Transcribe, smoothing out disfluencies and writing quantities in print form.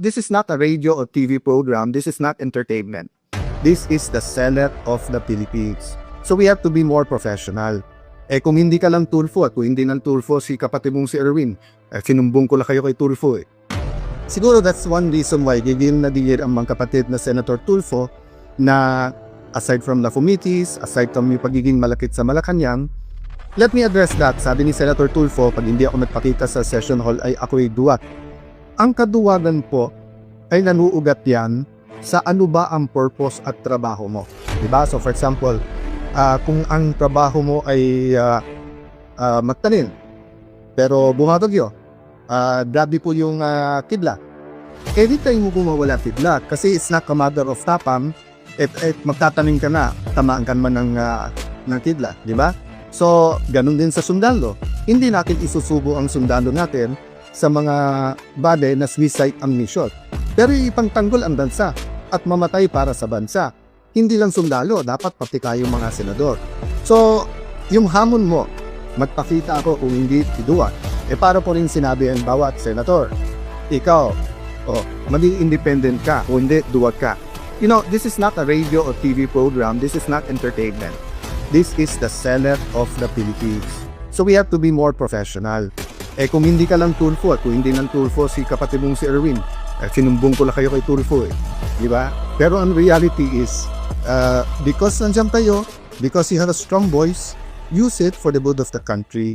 this is not a radio or TV program. This is not entertainment. This is the Senate of the Philippines. So we have to be more professional. Kung hindi ka lang Tulfo at kung hindi lang Tulfo si kapatid mong si Erwin, sinumbong ko lang kayo kay Tulfo Siguro that's one reason why gigil na digil ang mga kapatid na Senator Tulfo na aside from the committees, aside from yung pagiging malakit sa Malacanang, let me address that. Sabi ni Senator Tulfo, pag hindi ako nagpakita sa session hall ay ako'y duwat. Ang kaduwagan po ay nanuugat yan sa ano ba ang purpose at trabaho mo. Diba? So for example, kung ang trabaho mo ay magtanim, pero bumabagyo, grabe po yung kidlat. Every time mo bumawala kidlat, kasi it's not a matter of tapang, magtatanim ka na, tamaan ka naman ng kidlat. Diba? So, ganun din sa sundalo. Hindi natin isusubo ang sundalo natin sa mga bagay na suicide ang mission. Pero ipangtanggol ang bansa at mamatay para sa bansa. Hindi lang sundalo, dapat pati kayong mga senador. So, yung hamon mo, magpakita ako kung hindi tiduan. Para po rin sinabi ang bawat senador, ikaw, maging independent ka, o hindi, duwag ka. You know, this is not a radio or TV program. This is not entertainment. This is the Senate of the Philippines. So we have to be more professional. Kung hindi ka lang Tulfo at kung hindi lang Tulfo si kapatid mong si Erwin, sinumbong ko lang kayo kay Tulfo Di ba? Pero ang reality is, because nandiyan kayo, because you have a strong voice, use it for the good of the country.